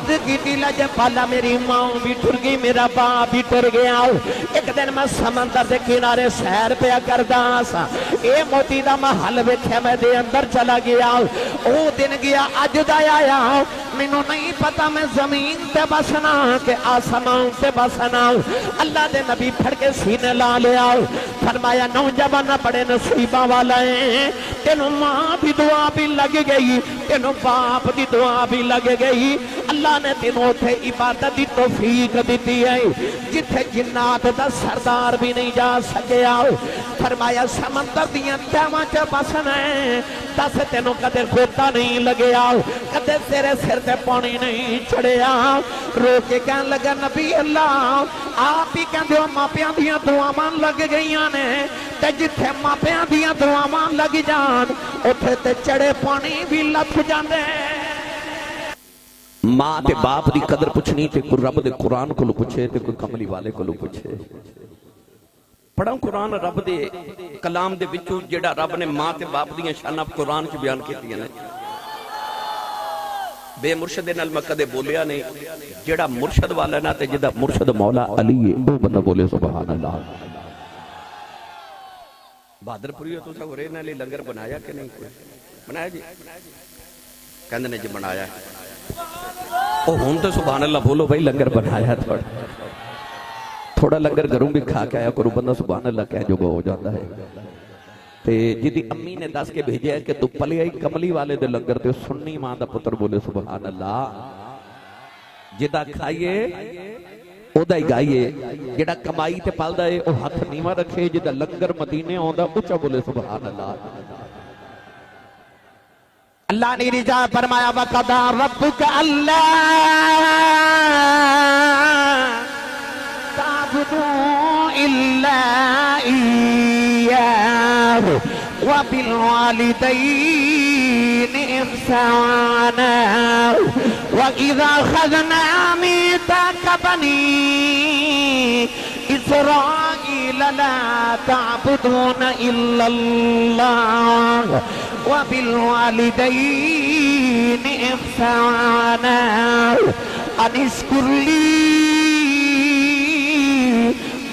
عرض کی لج پالا میری ماں بھی ٹر گئی میرا باپ بھی ٹر گیا ایک دن میں سمندر دے کنارے سیر پیا کردا سا اے موتی دا محل ویکھیا میں دے اندر چلا گیا او دن گیا اج دا آیا مینوں نہیں پتا میں زمین تے بسنا کہ آسمان تے بسنا اللہ دے نبی پھڑ کے سینے لا لیا فرمایا نوجوان بڑے نصیباں والا ہے تینوں ماں بھی دعا بھی لگ گئی تینوں باپ دی دعا بھی لگ گئی اللہ نے تینوں تھے عبادت دی توفیق دیتی ہے جتھے جنات دا سردار بھی نہیں جا سکیا فرمایا سمندر دیاں تہواں چ بسنا ہے دس تینوں کدے گوتا نہیں لگیا کدے تیرے سر تے پانی نہیں چڑھیا رو کے کہن لگا نبی اللہ آپ ہی کہندے ہو ماپیاں دیاں دعاواں لگ گئیاں نے تے جتھے ماپیاں دیاں دعاواں لگ جان اوتھے تے چڑھے پانی بھی لتھ جاندے ماں تے باپ دی قدر پوچھنی تے کوئی رب دے قرآن کو لو پوچھے تے کوئی کملی والے کو لو پوچھے پڑھاں قرآن رب دے کلام دے وچوں جیڑا رب نے ماں تے باپ دیاں شاناں قرآن چ بیان کیتیاں نے بے مرشد نال میں کدے بولیا نہیں جیڑا مرشد والا نا تے جدا مرشد مولا علی ہے وہ بندہ بولے سبحان اللہ بہادر پوری تو سا ہورے نال لنگر بنایا کہ نہیں کوئی بنایا جی کہندے نے جی بنایا او ہن تو سبحان اللہ بولو بھائی لنگر بنایا تھوڑا لنگر گھروں بھی کھا کے آیا کرو بندہ سبحان اللہ کہہ جو ہو جاتا ہے تے جدی امی نے دس کے بھیجے ہے کہ تو پلے آئی کملی والے دے لنگر تے سننی ماں دا پتر بولے سبحان اللہ جدا کھائیے او دا ہی گائیے جدا کمائی تے پال دا ہے او ہاتھ نیمہ رکھے جدا لنگر مدینے ہوندا اچھا بولے سبحان اللہ اللہ نے رجا فرمایا وَقَضَى رَبُّكَ أَلَّا تَعْبُدُوا إِلَّا إِيَّاهُ وَبِالْوَالِدَيْنِ إِحْسَانًا وَإِذَا أَخَذْنَا مِيثَاقَ بَنِي إِسْرَائِيلَ لَا تَعْبُدُونَ إِلَّا اللَّهَ وَبِالْوَالِدَيْنِ إِحْسَانًا أَنِ اشْكُرْ لِي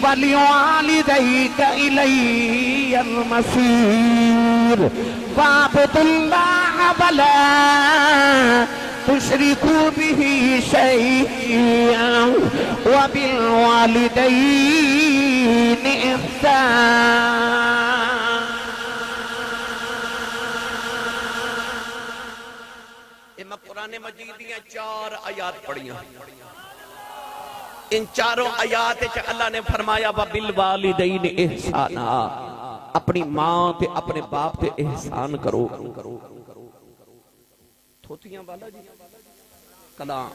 وَلِوَالِدَيْكَ إِلَيَّ الْمَصِيرُ فَاعْبُدُوا اللَّهَ وَلَا تُشْرِكُوا بِهِ شَيْئًا وَبِالْوَالِدَيْنِ إِحْسَانًا میں قرآن مجید دیاں 4 آیات پڑھیاں ان چاروں آیات اللہ نے فرمایا وَبِالْوَالِدَيْنِ احسانا اپنی ماں تے اپنے باپ تے احسان کرو تھوتیاں والا جی کلام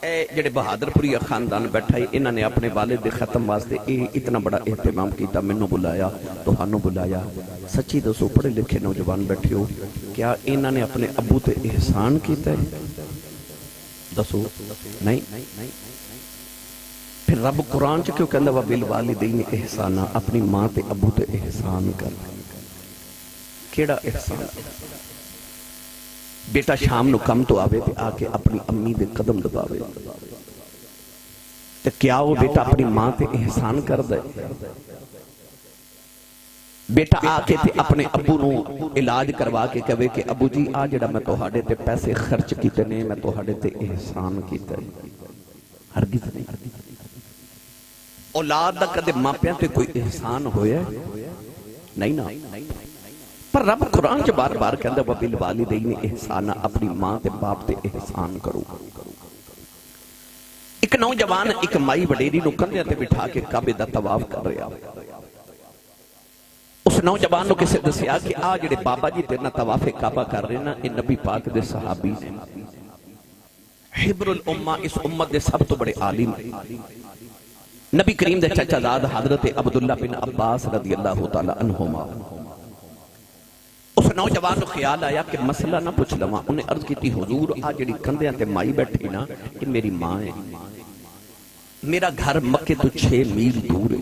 اے جڑے بہادر پوری خاندان بیٹھا ہے انہوں نے اپنے والد دے ختم واسطے اتنا بڑا اہتمام کیتا منو بلایا تہانوں بلایا سچی دسو پڑھے لکھے نوجوان بیٹھے ہو کیا انہوں نے اپنے ابو تے احسان کیتا ہے دسو نہیں پھر رب قرآن چ کیوں کہندا وا بالوالدین احسانا اپنی ماں تے ابو تے احسان کر کیڑا احسان بیٹا شام نو کم تو آوے تے آ کے اپنی امی دے قدم دباوے تے کیا وہ بیٹا اپنی ماں تے احسان کر دے بیٹا آ کے تے اپنے ابو نو علاج کروا کے کہے کہ ابو جی آ جڑا میں تہاڈے تے پیسے خرچ کیتے نے میں تہاڈے تے احسان کیتا ہے ہرگز نہیں اولاد دا کدے ماپیاں تے کوئی احسان ہویا نہیں نا پر رب قرآن چ بار بار کہندا وَبِالْوَالِدَيْنِ احسانا اپنی ماں تے باپ تے احسان کرو ایک نوجوان ایک مائی وڈیری نو کندھے تے بٹھا کے کعبے دا طواف کر رہا اس نوجوان نو کسے دسیا کہ آ جڑے بابا جی تیرنا طواف کعبہ کر رہے نا یہ نبی پاک دے صحابی نے حبر الامہ اس امت دے سب تو بڑے عالم نبی کریم دے چچا زاد حضرت عبداللہ بن عباس رضی اللہ تعالی عنہما اس نوجوان کو خیال آیا کہ مسئلہ نہ پوچھ لواں انہیں عرض کی تھی حضور آج جڑی کندھیاں تے مائی بیٹھی نا کہ میری ماں ہے میرا گھر مکے تو 6 میل دور ہے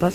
10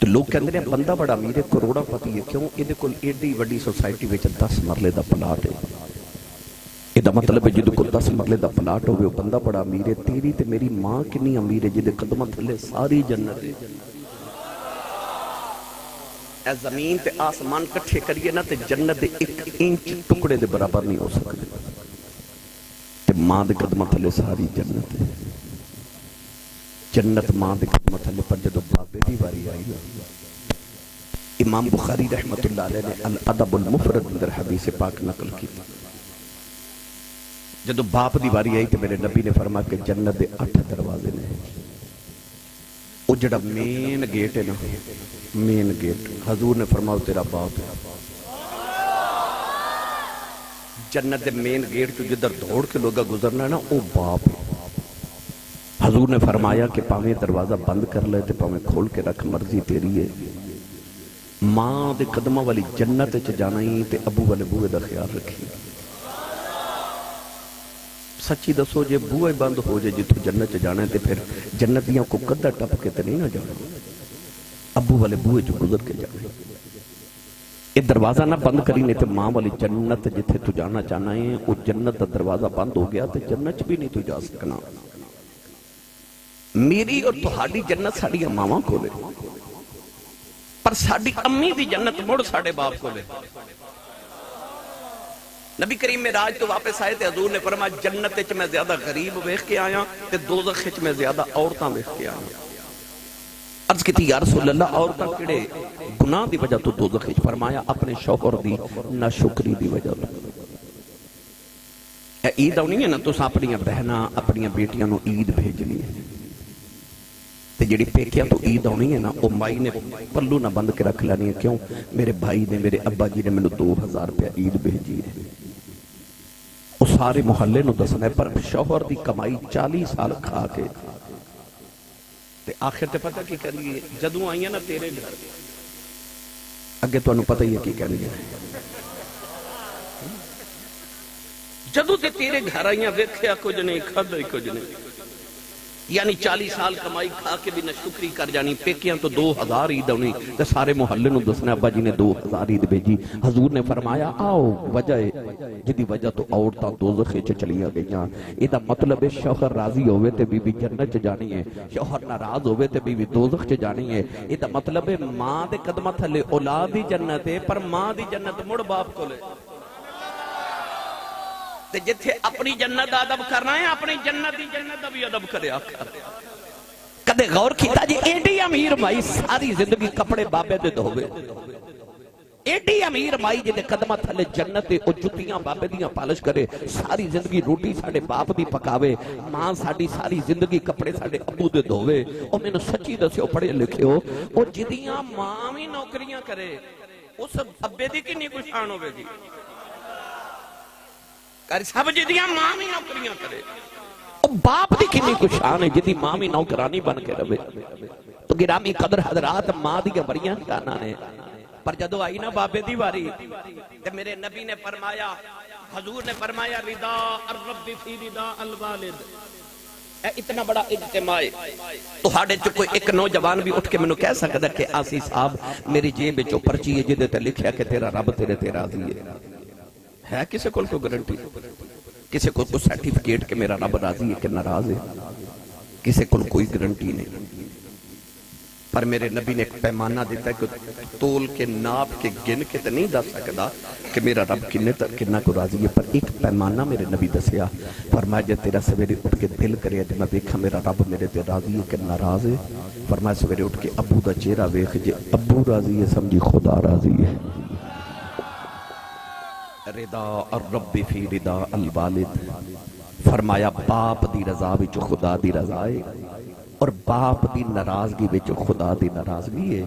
تو لوگ کہتے ہیں بندہ بڑا امیر ہے، کروڑا پتی ہے، کیوں؟ یہ کول ایڈی وڈی سوسائٹی وچ 10 مرلے دا پلاٹ ہے۔ یہ مطلب ہے جدو کو 10 مرلے دا پلاٹ ہوئے وہ بندہ بڑا امیر ہے۔ تیری تے میری ماں کنی امیر ہے جدے قدمہ تھلے ساری جنت ہے۔ اے زمین تے آسمان کٹھے کریے نا تے جنت دے 1 انچ ٹکڑے دے برابر نہیں ہو سکتے، تے ماں دے قدمہ تھلے ساری جنت ہے۔ جنت ماں دے قدمہ تھلے پر جدو بابے دی واری آئی، امام بخاری رحمت اللہ علیہ نے الادب المفرد اندر حدیث پاک نقل کی، جدو باپ دی واری آئی تو میرے نبی نے فرمایا کہ جنت دے 8 دروازے نے، وہ جڑا مین گیٹ ہے نا، مین گیٹ حضور نے فرمایا تیرا باپ ہے۔ جنت دے مین گیٹ تو جدر دوڑ کے لوگا گزرنا ہے نا، وہ باپ ہے۔ حضور نے فرمایا کہ پاویں دروازہ بند کر لے تے پاویں کھول کے رکھ، مرضی تیری ہے۔ ماں دے قدمہ والی جنت چ جانا ہی تے ابو والے بوئے دا خیال رکھی۔ سچی دسو جے بوئے بند ہو جائے جتوں جنت چ جانا ہے تے پھر جنتیاں کو قدر ٹپ کے تے نہیں نہ جانا، ابو والے بوئے چ گزر کے جانا۔ یہ دروازہ نہ بند کری نہیں تے ماں والی جنت جتھے تو جانا چاہنا ہے وہ جنت دا دروازہ بند ہو گیا تے جنت بھی نہیں تو جا سکنا۔ میری اور تہاڈی جنت ساڈی ماواں کولے، پر ساڈی امی دی جنت مڑ ساڈے باپ کولے۔ نبی کریم معراج تو واپس آئے تے حضور نے فرمایا جنت وچ میں زیادہ غریب ویکھ کے آیا تے دوزخ وچ میں زیادہ عورتاں ویکھ کے آیا۔ عرض کی یا رسول اللہ عورتاں کیڑے گناہ دی وجہ تو دوزخ وچ؟ فرمایا اپنے شوہر دی ناشکری دی وجہ تو۔ عید آنی ہے نا، تساں اپنی بہناں اپنی بیٹیاں نو عید بھیجنی ہے تے جڑی پیکیاں تو عید آنی ہے نا، وہ مائی نے پلو نہ بند کے رکھ لینی ہے، کیوں؟ میرے بھائی نے میرے ابا جی نے مینوں 2000 روپیہ عید بھیجی ہے۔ وہ سارے محلے نو دسنا ہے، پر شوہر دی کمائی 40 سال کھا کے تے آخر تے پتہ کی کریے جدوں آئیاں نا تیرے گھر اگے تو انہوں پتہ ہی ہے کی کہنی ہے، جدوں تے تیرے گھر آئیاں ویکھیا کچھ نہیں کھادا ہی کچھ نہیں، یعنی 40 سال کمائی کھا کے بھی نہ شکری کر جانی۔ پیکیاں تو 2000 عید ہونی تے سارے محلے نو دسنا ابا جی نے 2000 عید بھیجی۔ حضور نے فرمایا آؤ وجہ جدی وجہ تو عورتاں دوزخ وچ چلیاں گئیاں۔ ادا مطلب ہے شوہر راضی ہوئے تے بیوی جنت چ جانی ہے، شوہر ناراض ہوئے تے بیوی دوزخ چ جانی ہے۔ ادا مطلب ہے ماں دے قدمہ تھلے اولاد دی جنت ہے، پر ماں دی جنت مڑ باپ کولے۔ تے جتھے اپنی جنت دا ادب کرنا ہے اپنی جنت دی جنت دا بھی ادب کرے آخر۔ کدے غور کیتا جی ایڈی امیر مائی ساری زندگی کپڑے بابے دے دھوے، ایڈی امیر مائی جے قدمہ تھلے جنت او جتیاں بابے دیاں پالش کرے، ساری زندگی روٹی ساڑے باپ دی پکاوے، ماں ساڑی ساری زندگی کپڑے ساڑے ابو دے دھوے۔ او میں نے سچی دسے پڑھے لکھے ہو او جدیاں ماں بھی نوکریاں کرے اس ابے دی کنی کچھ آن ہوئے گی، سب جدیاں ماں بھی نوکریاں کرے، باپ دی کنی کشان ہے جدی ماں بھی نوکرانی بن کے رہے۔ تو گرامی قدر حضرات ماں دی بڑیاں جانا نے، پر جدو آئی نا بابے دی واری تے میرے نبی نے فرمایا، حضور نے فرمایا رضا الرب فی رضا الوالد۔ اے اتنا بڑا اجتماع تو ہاڑے چ کوئی ایک نوجوان بھی اٹھ کے میں کہہ سکتا ہے کہ آسی صاحب میری جیب وچوں پرچی ہے جدے تے لکھیا کہ تیرا رب تیرے تے راضی ہے کسی کو گارنٹی؟ کسی کو کوئی سرٹیفکیٹ کہ میرا رب راضی ہے کہ ناراض ہے؟ کسی کو کوئی گارنٹی نہیں، پر میرے نبی نے ایک پیمانہ دیتا ہے کہ تول کے ناپ کے گن کے تو نہیں دس سکتا کہ میرا رب کنا کو راضی ہے، پر ایک پیمانہ میرے نبی دسیا، فرمایا جے تیرا سویرے اٹھ کے دل کرے جے میں دیکھا میرا رب میرے تے راضی ہے کہ ناراض ہے، فرمایا سویرے اٹھ کے ابو دا چہرہ ویکھ جے ابو راضی ہے سمجھی خدا راضی ہے۔ رضا الرب فی رضا الوالد، فرمایا باپ دی رضا وچ خدا دی رضا ہے اور باپ دی ناراضگی وچ خدا دی ناراضگی ہے۔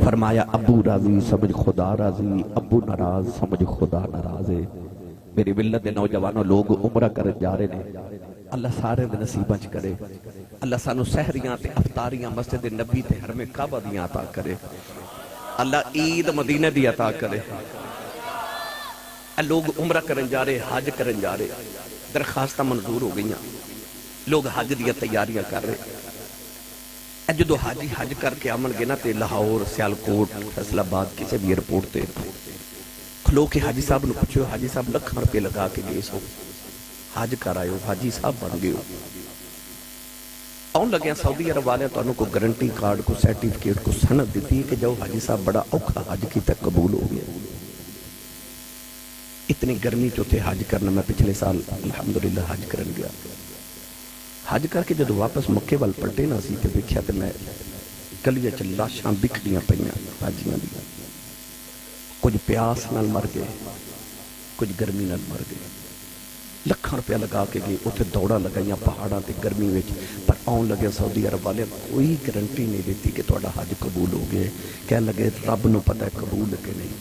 فرمایا ابو راضی سمجھ خدا راضی، ابو ناراض سمجھ خدا ناراض ہے۔ میری ملت دے نوجوانوں لوگ عمرہ کر جا رہے ہیں، اللہ سارے دے نصیباں چ کرے، اللہ سانو سحریاں تے افطاریاں مسجد نبی تے حرم کعبہ دیاں عطا کرے، اللہ عید مدینہ دی عطا کرے۔ لوگ عمرہ کرن جا رہے، حج کرن جا رہے، درخواستہ منظور ہو گئیاں، لوگ حج دیا تیاریاں کر رہے، جدو حاجی حج کر کے آمن گے نا تے لاہور سیالکوٹ فیصل آباد کسی بھی ایئرپورٹ تے کھلو کے حاجی صاحب نے پوچھو حاجی صاحب لکھاں روپے لگا کے گئے سو حج کر آئے ہو حاجی صاحب بن گئے ہو آن لگے سعودی عرب والے تو انہوں کو گارنٹی کارڈ کو سرٹیفکیٹ کو سند دیتی ہے کہ جاؤ حاجی صاحب بڑا اوکھا حج کی تک قبول ہو گیا اتنی گرمی چوتھے حج کرنا میں پچھلے سال الحمدللہ حج کرن گیا حج کر کے جدو واپس مکے وال پلٹے نہ سی تے دیکھیا تے میں گلیاں چ لاشاں بکھڑیاں پئیاں حاجیاں دی کچھ پیاس نال مر گئے کچھ گرمی نال مر گئے لکھاں روپیہ لگا کے گئے اتنے دوڑا لگائیاں پہاڑاں تے گرمی وچ پر آن لگے سعودی عرب والے کوئی گارنٹی نہیں دیتی کہ تہاڈا حج قبول ہو گئے کہنے لگے رب نو پتہ ہے قبول کہ نہیں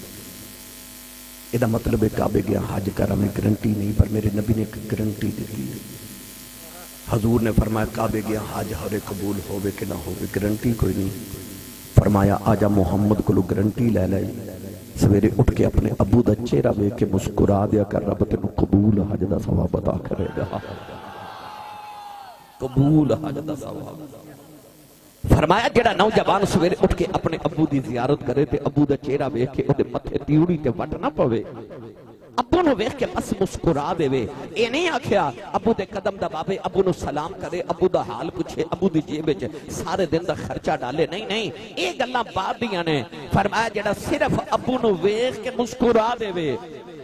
یہ مطلب ہے کعبے گیا حج کرا میں گارنٹی نہیں پر میرے نبی نے ایک گارنٹی دیتی حضور نے فرمایا کعبے گیا حج ہرے قبول ہوئے کہ نہ ہوئے گارنٹی کوئی نہیں فرمایا آجا محمد کو لو گارنٹی لے لے سویرے اٹھ کے اپنے ابو دا چہرہ بے کے مسکرا دیا کر رب تینوں قبول حج دا ثواب عطا کرے گا قبول حج دا ثواب فرمایا جڑا نوجوان سویرے اٹھ کے اپنے ابو دی زیارت کرے تے ابو دا چہرہ بے کے اودے متھے تیوڑی تے وٹ نہ پوے ابو نو ویکھ کے بس مسکرا دے وے اے نہیں آکھیا ابو دے قدم دباوے ابو نو سلام کرے ابو دا حال پوچھے ابو دی جیب وچ سارے دن دا خرچہ ڈالے نہیں اے گلاں بعد دیاں نے فرمایا جڑا صرف ابو نو ویکھ کے مسکرا دے وے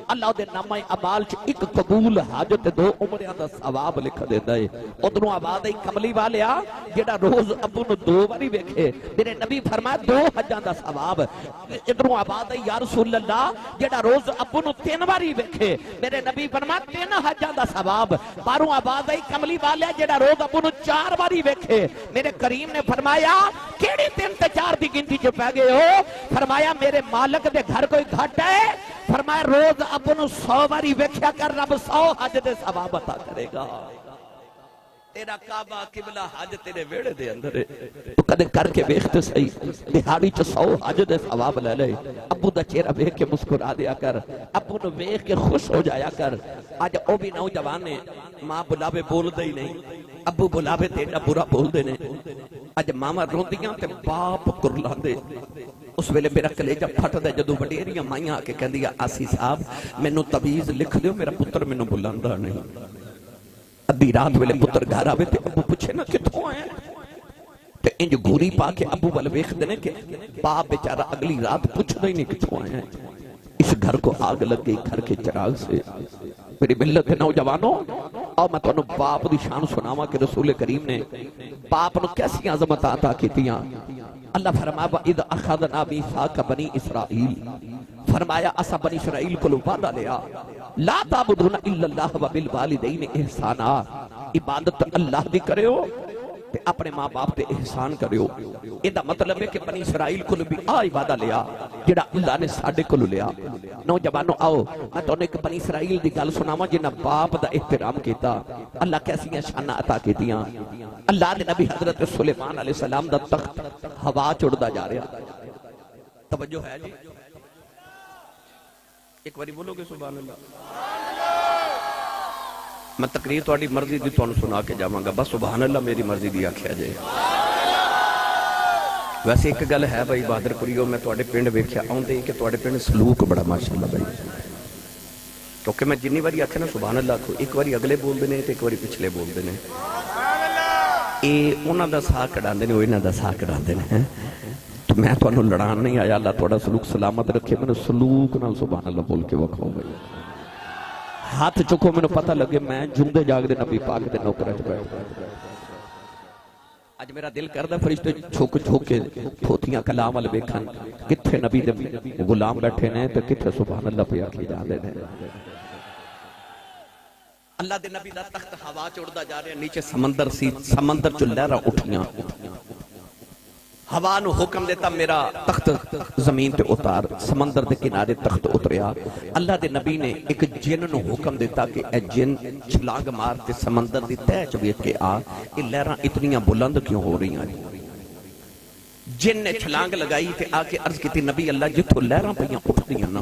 اللہ دے نامہ اعمال چ ایک قبول حج تے 2 عمرہ دا ثواب لکھ دیندا ہے ادھروں آواز آئی کملی والیا جڑا روز ابو نو 2 باری ویکھے میرے نبی فرمایا 2 حجاں دا ثواب ادھروں آواز آئی یا رسول اللہ جڑا روز ابو نو 3 باری ویکھے میرے نبی فرمایا 3 حجاں دا ثواب باروں آواز آئی کملی والیا جڑا روز ابو نو 4 باری ویکھے میرے کریم نے فرمایا کیڑی 3 تے 4 دی گنتی چ پے گئے ہو فرمایا میرے مالک دے گھر کوئی گھٹ ہے فرمایا روز ابو نو 100 باری ویکھیا کر رب 100 حج دے ثواب عطا کرے گا تیرا کعبہ قبلہ حج تیرے ویڑے دے اندر ہے تو کدے کر کے ویکھتے صحیح دہاڑی چ 100 حج دے ثواب لے لے ابو دا چہرہ ویکھ کے مسکرا دیا کر ابو نو ویکھ کے خوش ہو جایا کر اج او بھی نوجوان نے ماں بلاوے بول دے ہی نہیں ابو بلاوے تے ایڈا برا بول دے نے اج ماما روندیاں تے باپ کرلاندے اس ویلے میرا کلیجہ پھٹ دے جدو وڈیریاں مائیاں کے کہندی آسی صاحب مینوں تعویذ لکھ دیو میرا پتر مینوں بلاندا نہیں ادھی رات ویلے پتر گھر آوے تے ابو پوچھے نا کتھوں آئے تے انج گھوری پا کے ابو ول ویکھدے نے کہ باپ بیچارہ اگلی رات پوچھدا ہی نہیں کتھوں آئے اس گھر کو آگ لگ گئی گھر کے چراغ سے میری ملت نوجوانوں اور میں تانوں باپ دی شان سناواں کہ رسول کریم نے باپ نو کیسی عظمت عطا کیتیاں اللہ فرمایا وَإِذْ أَخَذْنَا مِيثَاقَ بَنِي إِسْرَائِيلَ فرمایا اسا بنی اسرائیل کو وعدہ لیا لا تعبدون الا اللہ وبالوالدین احسانا عبادت اللہ دی کرے ہو تے اپنے ماں باپ تے احسان کرے ہو یہ مطلب ہے کہ بنی اسرائیل کو بھی وعدہ لیا جڑا اللہ نے ساڈے کو لیا نوجوانوں آؤ میں تانوں ایک بنی اسرائیل دی گل سناواں جنہاں باپ دا احترام کیتا اللہ کیسیاں شاناں عطا کیتیاں اللہ دے نبی حضرت سلیمان علیہ السلام دا تخت ہوا چڑھدا جا رہا توجہ ہے جی ایک باری بولو گے سبحان اللہ میں تقریر تہاڈی مرضی دی تانوں سنا کے جاواں گا بس سبحان اللہ میری مرضی دی آکھیا جائے ویسے ایک گل ہے بھائی بہادر پوریو میں تہاڈے پنڈ ویکھیا آوندے کہ تہاڈے پنڈ سلوک بڑا ماشاءاللہ بھائی کیونکہ میں جنی باری آکھیا نا سبحان اللہ کو ایک باری اگلے بول دے نے تے ایک باری پچھلے بول دے نے اے انہاں دا ساہ کڈاندے نے او انہاں دا ساہ کڈاندے نے تو میں تو انہوں لڑان نہیں آیا اللہ توڑا سلوک سلامت رکھے میں نے سلوک نال سبحان اللہ بول کے وکھاؤں بھائی ہاتھ چکو میں نے پتہ لگے میں جمدے جاگ دے نبی پاک دے نوکرہ بیٹھ آج میرا دل کردہ فرشتے چھوک چھوک کے تھوتیاں کلام والے بیکھن کتھے نبی دے غلام بیٹھے نے تو کتھے سبحان اللہ پہ آکھی جا دے نے اللہ دے نبی دا تخت ہوا چڑھدا جا رہے ہیں نیچے سمندر سی سمندر چو لہرہ اٹھیاں ہوا نو حکم دیتا میرا تخت زمین تے اتار سمندر دے کنارے تخت اتریا اللہ دے نبی نے ایک جن نو حکم دیتا کہ اے جن چھلانگ مار تے سمندر دی تہہ چ ویکھ کے آ یہ لہراں اتنیاں بلند کیوں ہو رہی ہیں جن نے چھلانگ لگائی تے آ کے عرض کیتی نبی اللہ جتھوں لہراں پئیاں اٹھدیاں نا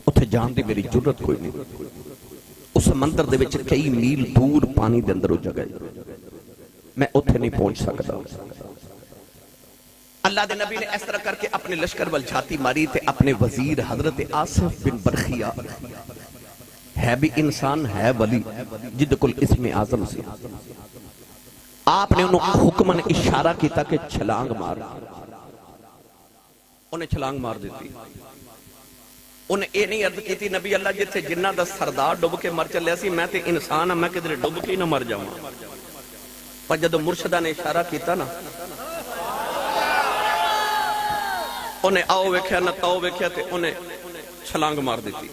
اوتھے جان دی میری جرت کوئی نہیں اس سمندر دے وچ کئی میل دور پانی دے اندر ہو جگہ میں اوتھے نہیں پہنچ سکتا اللہ دے نبی نے اس طرح کر کے اپنے لشکر وال جھاتی ماری تے اپنے وزیر حضرت آصف بن برخیہ ہے بھی انسان ہے ولی جد کل اسم اعظم سے آپ نے انہوں حکمن اشارہ کیتا کہ چھلانگ مار انہیں چھلانگ مار دیتی انہیں اے نہیں عرض کی تھی نبی اللہ جتھے جنہ دا سردار ڈب کے مر چلے سی میں تے انسان ہوں میں کدھر ڈب کے ہی نہ مر جاؤں پر جدو مرشدہ نے اشارہ کیتا نا انہیں آؤ ویکھیا نہ تاؤ ویکھیا تے انہیں چھلانگ مار دیتی